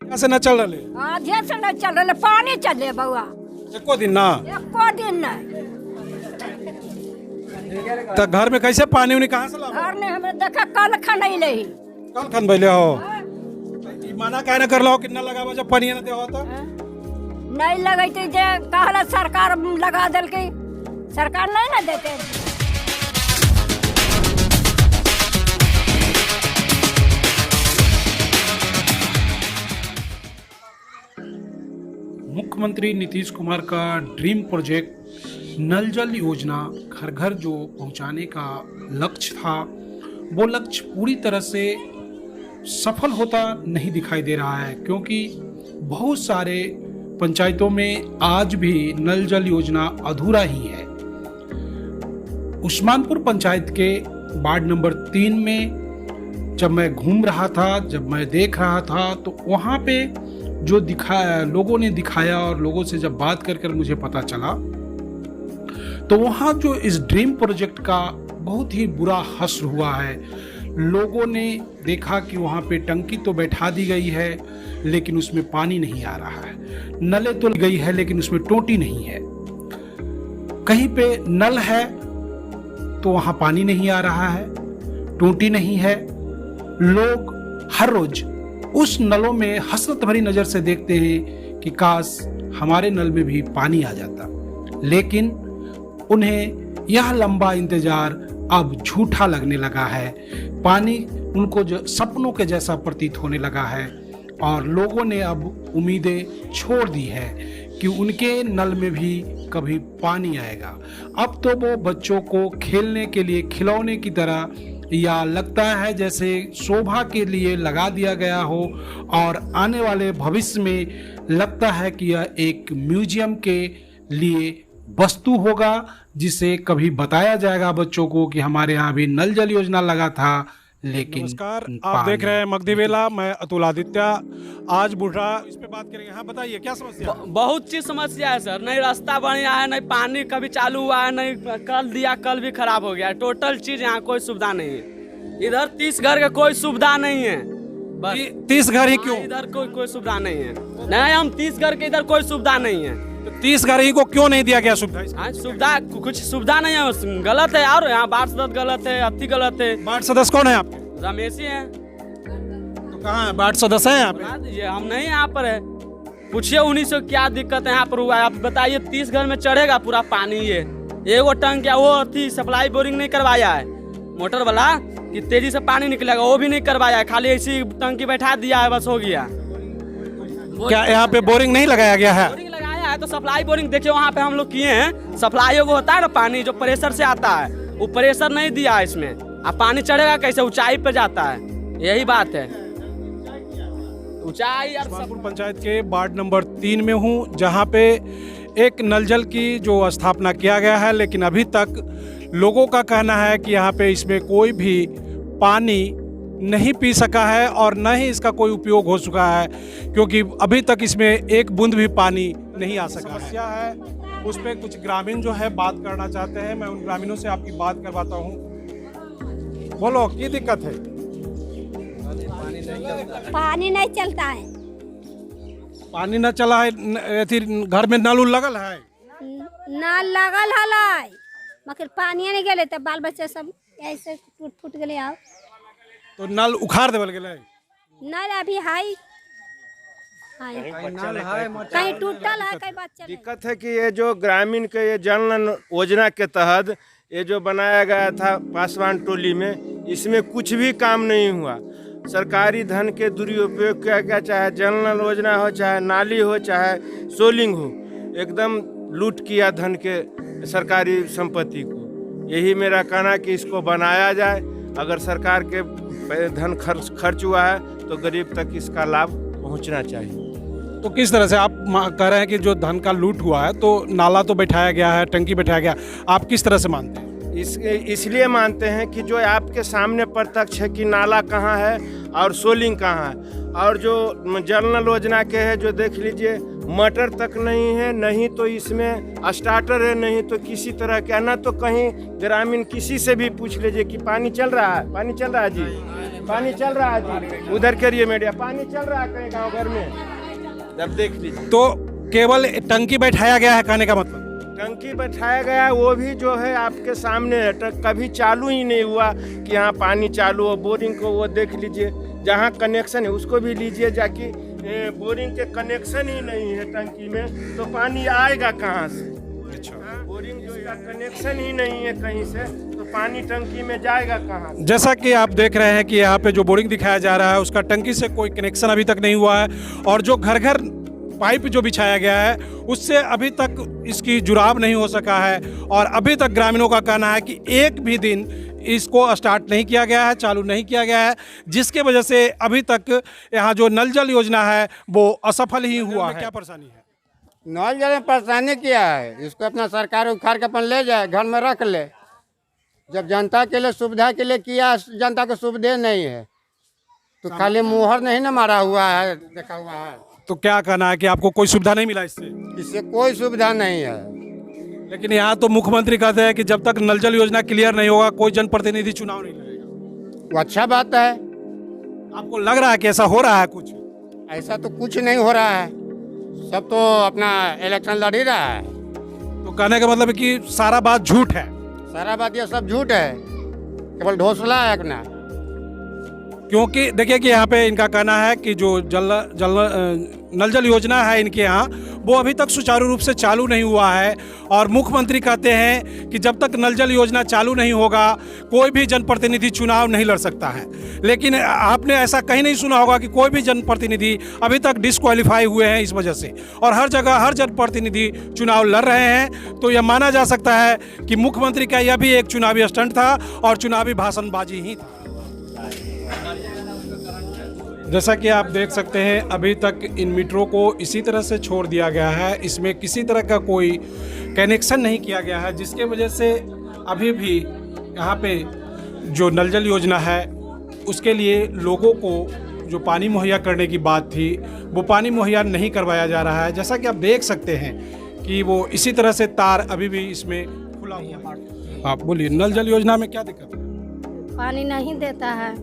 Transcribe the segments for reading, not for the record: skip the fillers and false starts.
यहाँ से न चल रहे आधे से नहीं चल रहे, पानी चले बउआ, एको दिन ना। एको दिन नहीं। तो घर में कैसे पानी उन्हें कहाँ से लाओ? घर ने हमें देखा कल खनैले ही। कल खन बैले हो ई मना काहे न कर लो कितना लगावा जब पानी न देवा तो? नहीं लगते जे कहला सरकार लगा दिल के, सरकार नहीं ना देते। मुख्यमंत्री नीतीश कुमार का ड्रीम प्रोजेक्ट नल जल योजना घर घर जो पहुंचाने का लक्ष्य था, वो लक्ष्य पूरी तरह से सफल होता नहीं दिखाई दे रहा है, क्योंकि बहुत सारे पंचायतों में आज भी नल जल योजना अधूरा ही है। उस्मानपुर पंचायत के वार्ड नंबर 3 में जब मैं घूम रहा था, जब मैं देख रहा था, तो वहाँ पे जो दिखाया लोगों ने दिखाया और लोगों से जब बात कर मुझे पता चला, तो वहाँ जो इस ड्रीम प्रोजेक्ट का बहुत ही बुरा हश्र हुआ है। लोगों ने देखा कि वहाँ पे टंकी तो बैठा दी गई है लेकिन उसमें पानी नहीं आ रहा है, नले तो गई है लेकिन उसमें टोटी नहीं है, कहीं पे नल है तो वहाँ पानी नहीं आ रहा है, टोटी नहीं है। लोग हर रोज उस नलों में हसरत भरी नजर से देखते हैं कि काश हमारे नल में भी पानी आ जाता, लेकिन उन्हें यह लंबा इंतजार अब झूठा लगने लगा है। पानी उनको जो सपनों के जैसा प्रतीत होने लगा है और लोगों ने अब उम्मीदें छोड़ दी है कि उनके नल में भी कभी पानी आएगा। अब तो वो बच्चों को खेलने के लिए खिलौने की तरह या लगता है जैसे शोभा के लिए लगा दिया गया हो, और आने वाले भविष्य में लगता है कि यह एक म्यूजियम के लिए वस्तु होगा, जिसे कभी बताया जाएगा बच्चों को कि हमारे यहाँ भी नल जल योजना लगा था, लेकिन नमस्कार, आप देख रहे हैं मगधी बेला। मैं अतुल आदित्य। आज बूढ़ा इस पे बात करेंगे। हाँ बताइए क्या समस्या? बहुत चीज समस्या है सर, नहीं रास्ता बढ़िया है, नहीं पानी कभी चालू हुआ है, नहीं कल दिया कल भी खराब हो गया है। टोटल चीज यहाँ कोई सुविधा नहीं है। इधर 30 घर का कोई सुविधा नहीं है, बस 30 घर ही क्यों? इधर कोई सुविधा नहीं है। नहीं, हम 30 घर के इधर कोई सुविधा नहीं है। तो 30 घर ही को क्यों नहीं दिया गया सुविधा? हाँ, सुविधा कुछ सुविधा नहीं है, गलत है। और यहाँ वार्ड सदस्य गलत है, अति गलत है। वार्ड सदस्य कौन है आपके? रमेश ही है। तो कहाँ है वार्ड सदस्य है यहाँ पे? बता दीजिए, हम नहीं यहाँ पर है, पूछिए उन्हीं से क्या दिक्कत है यहाँ पर हुआ है। आप बताइए 30 घर में चढ़ेगा पूरा पानी? ये एगो टंक क्या वो थी सप्लाई बोरिंग नहीं करवाया है मोटर वाला कि तेजी से पानी निकलेगा, वो भी नहीं करवाया है, खाली ऐसी टंकी बैठा दिया है, बस हो गया। क्या यहाँ पे बोरिंग नहीं लगाया गया है? बोरिंग लगाया है तो सप्लाई बोरिंग देखिए वहाँ पे हम लोग किए हैं। सप्लाई वो होता है ना पानी जो प्रेशर से आता है, वो प्रेशर नहीं दिया है इसमें। अब पानी चढ़ेगा कैसे? ऊंचाई पे जाता है, यही बात है। ऊंचाई। उस्मानपुर पंचायत के वार्ड नंबर 3 में हूँ, जहाँ पे एक नल जल की जो स्थापना किया गया है, लेकिन अभी तक लोगों का कहना है कि यहाँ पे इसमें कोई भी पानी नहीं पी सका है और न ही इसका कोई उपयोग हो चुका है, क्योंकि अभी तक इसमें एक बूंद भी पानी नहीं आ सका। समस्या है उस पर कुछ ग्रामीण जो है बात करना चाहते हैं। मैं उन ग्रामीणों से आपकी बात करवाता हूँ। बोलो की दिक्कत है? पानी नहीं चलता है। पानी न चला है, घर में नल लगल है? नल लगल है मगर पानी नहीं गए, तब बाल बच्चे सब ऐसे टूट फूट गए। आओ तो नल उखाड़ देवल गेले? नल अभी हाई कहीं टूटल है, कहीं बात चले। दिक्कत है कि ये जो ग्रामीण के ये जल नल योजना के तहत ये जो बनाया गया था पासवान टोली में, इसमें कुछ भी काम नहीं हुआ। सरकारी धन के दुरुपयोग किया गया, चाहे जल नल योजना हो, चाहे नाली हो, चाहे सोलिंग हो, एकदम लूट किया धन के सरकारी संपत्ति को। यही मेरा कहना कि इसको बनाया जाए। अगर सरकार के धन खर्च हुआ है तो गरीब तक इसका लाभ पहुंचना चाहिए। तो किस तरह से आप कह रहे हैं कि जो धन का लूट हुआ है, तो नाला तो बैठाया गया है, टंकी बैठाया गया, आप किस तरह से मानते हैं? इसलिए मानते हैं कि जो आपके सामने प्रत्यक्ष है कि नाला कहाँ है और सोलिंग कहाँ है, और जो जल नल योजना के है जो देख लीजिए मटर तक नहीं है, नहीं तो इसमें स्टार्टर है, नहीं तो किसी तरह का, ना तो कहीं ग्रामीण किसी से भी पूछ लीजिए कि पानी चल रहा है, पानी चल रहा है जी, पानी चल रहा है जी, उधर करिए मीडिया, पानी चल रहा है कहीं गाँव घर में, जब देख लीजिए। तो केवल टंकी बैठाया गया है, कहने का मतलब टंकी बैठाया गया, वो भी जो है आपके सामने है, कभी चालू ही नहीं हुआ कि यहाँ पानी चालू हो। बोरिंग को वो देख लीजिए, जहाँ कनेक्शन है उसको भी लीजिए जाके, बोरिंग के कनेक्शन ही नहीं है टंकी में, तो पानी आएगा कहाँ से? अच्छा, बोरिंग जो का कनेक्शन ही नहीं है कहीं से, तो पानी टंकी में जाएगा कहाँ से? जैसा कि आप देख रहे हैं कि यहाँ पे जो बोरिंग दिखाया जा रहा है उसका टंकी से कोई कनेक्शन अभी तक नहीं हुआ है, और जो घर घर पाइप जो बिछाया गया है उससे अभी तक इसकी जुड़ाव नहीं हो सका है, और अभी तक ग्रामीणों का कहना है कि एक भी दिन इसको स्टार्ट नहीं किया गया है, चालू नहीं किया गया है, जिसके वजह से अभी तक यहाँ जो नल जल योजना है वो असफल ही हुआ है। क्या परेशानी है? नल जल में परेशानी क्या है, इसको अपना सरकार उखाड़ के अपन ले जाए, घर में रख ले। जब जनता के लिए सुविधा के लिए किया, जनता को सुविधा नहीं है, तो खाली मुहर नहीं ना मारा हुआ है, देखा हुआ है। तो क्या कहना है कि आपको कोई सुविधा नहीं मिला इससे? इससे कोई सुविधा नहीं है। लेकिन यहाँ तो मुख्यमंत्री कहते हैं कि जब तक नल जल योजना क्लियर नहीं होगा कोई जनप्रतिनिधि चुनाव नहीं लड़ेगा। वो अच्छा बात है। आपको लग रहा है कि ऐसा हो रहा है कुछ? ऐसा तो कुछ नहीं हो रहा है, सब तो अपना इलेक्शन लड़ ही रहा है। तो कहने का मतलब है कि सारा बात झूठ है? सारा बात ये सब झूठ है, केवल ढोसला है अपना। क्योंकि देखिए कि यहाँ पे इनका कहना है कि जो नल जल योजना है इनके यहाँ, वो अभी तक सुचारू रूप से चालू नहीं हुआ है, और मुख्यमंत्री कहते हैं कि जब तक नल जल योजना चालू नहीं होगा कोई भी जनप्रतिनिधि चुनाव नहीं लड़ सकता है। लेकिन आपने ऐसा कहीं नहीं सुना होगा कि कोई भी जनप्रतिनिधि अभी तक डिस्क्वालीफाई हुए हैं इस वजह से, और हर जगह हर जनप्रतिनिधि चुनाव लड़ रहे हैं। तो यह माना जा सकता है कि मुख्यमंत्री का यह भी एक चुनावी स्टंट था और चुनावी भाषणबाजी ही था। जैसा कि आप देख सकते हैं अभी तक इन मीटरों को इसी तरह से छोड़ दिया गया है, इसमें किसी तरह का कोई कनेक्शन नहीं किया गया है, जिसके वजह से अभी भी यहाँ पे जो नल जल योजना है उसके लिए लोगों को जो पानी मुहैया करने की बात थी वो पानी मुहैया नहीं करवाया जा रहा है। जैसा कि आप देख सकते हैं कि वो इसी तरह से तार अभी भी इसमें खुला हुआ है। आप बोलिए, नल जल योजना में क्या दिक्कत है? पानी नहीं देता है।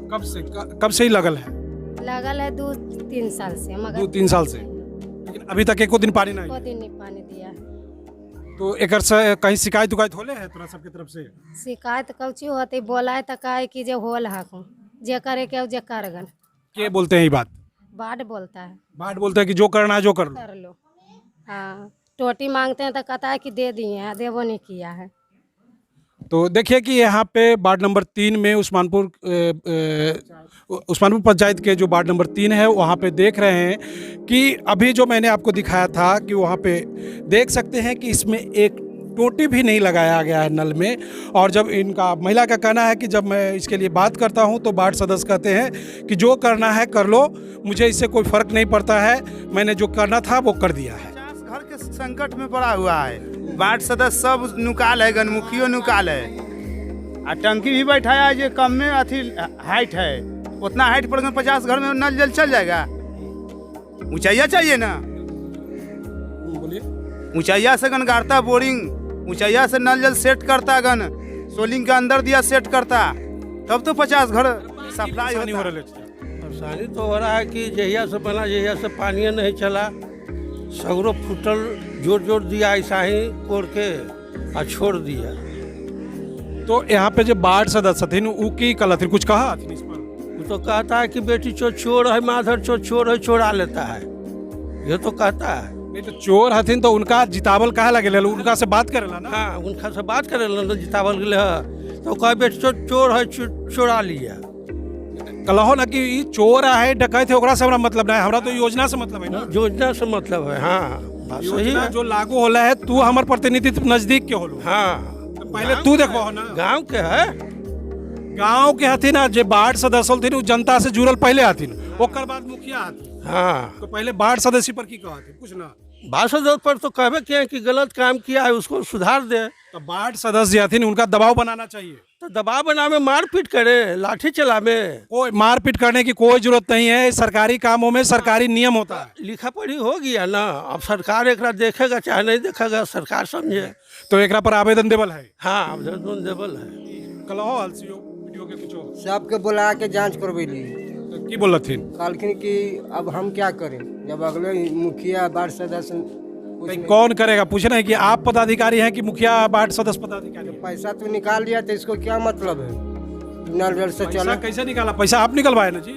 कब से ही लगल है? लगल है 2-3 साल से, मगर 2-3 साल से, लेकिन अभी तक एको दिन पानी नहीं। को दिन नहीं पानी दिया है। तो एक कहीं शिकायत उकायत होले है तोरा सबके तरफ से? शिकायत कौची होती, बोला है तो कहे कि जो होल हकूँ, जे करे के जे करगन। के बोलते हैं ये बात? बाढ़ बोलता है। बाढ़ बोलते हैं कि जो करना है जो कर लो। कर लो। हाँ, टोटी मांगते हैं तो कहता है कि दे दिए हैं, देवो नहीं किया है। तो देखिए कि यहाँ पे वार्ड नंबर 3 में उस्मानपुर पंचायत के जो वार्ड नंबर 3 है वहाँ पे देख रहे हैं कि अभी जो मैंने आपको दिखाया था कि वहाँ पे देख सकते हैं कि इसमें एक टोटी भी नहीं लगाया गया है नल में। और जब इनका महिला का कहना है कि जब मैं इसके लिए बात करता हूँ तो वार्ड सदस्य कहते हैं कि जो करना है कर लो, मुझे इससे कोई फ़र्क नहीं पड़ता है, मैंने जो करना था वो कर दिया है। घर के संकट में पड़ा हुआ है, वार्ड सदस्य सब नुकाल है, गनमुखियो नुकाल है, और टंकी भी बैठाया है जो कम में अथी हाइट है, उतना हाइट पर 50 घर में नल जल चल जाएगा। ऊंचाइया चाहिए ना, बोलिए। ऊंचाइया से गन गाड़ता बोरिंग, ऊंचाइया से नल जल सेट करता, गन सोलिंग के अंदर दिया सेट करता, तब तो 50 घर सप्लाई नहीं हो होता। रहा है। परेशानी तो हो रहा है कि जहिया से बना, जहिया से पानी नहीं चला, सगरो फुटल जोर दिया, ऐसा ही कोड़ के और छोड़ दिया। तो यहाँ पे जो वार्ड सदस्य थे उ की कल थी, कुछ कहा इस पर? वो तो कहता है कि बेटी चोर है, माधर चोर है, चोरा लेता है, ये तो कहता है। नहीं तो चोर हथिन तो उनका जितावल कहा लगे, उनका से बात करेला ना। हाँ, उनका से बात करे जितावल के लिए, तो कह बेटी चोर है, चोरा लिया। कलहो ना कि चोर है डकैत है, ओकरा से हमरा मतलब नहीं, हमरा तो योजना से मतलब है ना। योजना से मतलब है। हाँ, बात सही योजना है। जो लागू होला है, तू हमार प्रतिनिधित्व नजदीक के होलो। हाँ, तो पहले तू देखो ना, गांव के है, गांव के हथिन ना, जे वार्ड सदस्य हथिन जनता से जुड़ल पहले हथिन, ओकर बाद मुखिया हथिन। हाँ, तो पहले वार्ड सदस्य पर की कहा हथिन कुछ ना? भाषण पर तो कहबे किया कि गलत काम किया है उसको सुधार दे। तो वार्ड सदस्य हथिन उनका दबाव बनाना चाहिए। तो दबाव बनावे, मारपीट करे, लाठी चलावे। कोई मारपीट करने की कोई जरूरत नहीं है। सरकारी कामों में सरकारी नियम होता है। लिखा पढ़ी हो गया ना, अब सरकार एकरा देखेगा चाहे नहीं देखेगा, सरकार समझे। तो एकरा पर आवेदन देवल है। हाँ, आवेदन देवल है। कलहो हलसियो वीडियो के कुछ हो सबके बुला के जांच करवैली, तो की बोलथिन कहलखिन कि अब हम क्या करें, जब अगले मुखिया वार्ड सदस्य भाई कौन करेगा? पूछना है कि आप पदाधिकारी हैं कि मुखिया वार्ड सदस्य पदाधिकारी हैं? पैसा तो निकाल लिया तो इसको क्या मतलब है? नल जल से पैसा चला, कैसे निकाला? पैसा आप निकलवाए ना जी।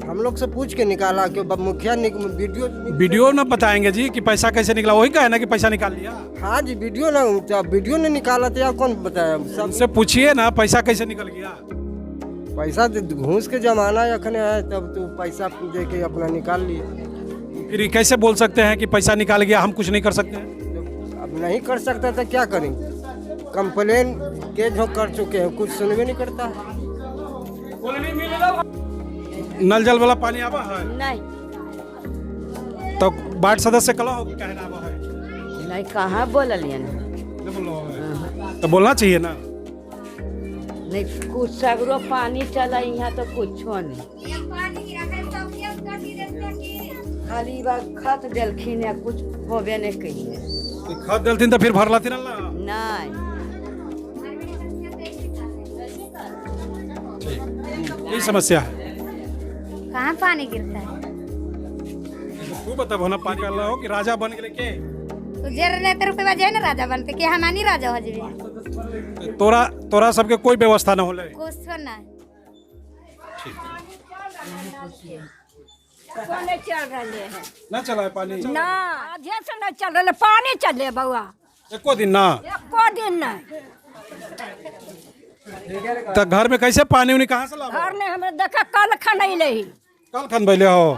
हम लोग से पूछ के निकाला कि मुखिया वीडियो ना बताएंगे जी कि पैसा कैसे निकला, वही कहे ना कि पैसा निकाल लिया। हाँ जी, वीडियो ने निकाला तो यार कौन बताया? सबसे पूछिए ना पैसा कैसे निकल गया। पैसा घूस के जमाना अखने है, तब तो पैसा दे के अपना निकाल लिए। फिर ये कैसे बोल सकते हैं कि पैसा निकाल गया, हम कुछ नहीं कर सकते हैं? अब नहीं कर सकता तो क्या करेंगे? कंप्लेन के जो कर चुके हैं, कुछ सुनवे नहीं करता है। नल जल वाला पानी आवा है नहीं तो वार्ड सदस्य कला हो कहना आवा है नहीं, कहाँ बोलिए ना, नहीं बोलो है। तो बोलना चाहिए ना। नहीं कुछ सगरो पानी चला यहाँ तो कुछ नहीं, खाली बा खत देलखिन है, कुछ होबे नहीं कही। खत देलथिन तो फिर भरलाथिन ना। नहीं यही समस्या है। कहाँ पानी गिरता है? तू बता ना, पानी वाला हो कि राजा बन गए के? तो जेर रुपये बजे ना राजा बनते कि हमानी राजा हो जाए। तोरा सबके कोई व्यवस्था न होले। कुछ ना नहीं चल रहे हैं ना चला है पानी ना, आधे से नहीं चल रहे, पानी चले बउआ, एको दिन ना। एको दिन नहीं। तो घर में कैसे पानी उन्हीं कहाँ से लाओ? घर ने हमें देखा कल खनैले ही, कल खन बैले हो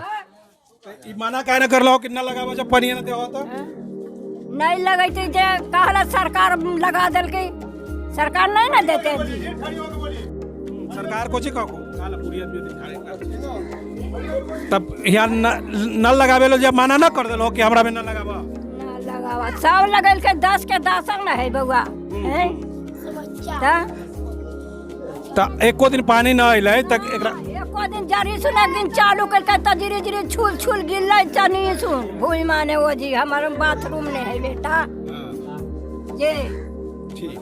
तो ई माना काहे न कर लो कि न लगावा जब पानी न देवा तो? नहीं लगते जे कहला सरकार लगा दिल के, सरकार नहीं ना देते। सरकार को चिका को काला पूरी आदमी दिन खाए तब यहाँ नल लगावे लो जब माना न कर देलो कि हमरा में न लगावा। ना लगावा, सब लगल के 10 के 10 न है बउआ हैं। तो एको दिन पानी न आइले तक एकरा एको दिन जरी सुन एक दिन चालू करके तो धीरे धीरे छुल छुल गिरले तनी सुन भूल माने वो जी हमारे बाथरूम ने है बेटा जी। ठीक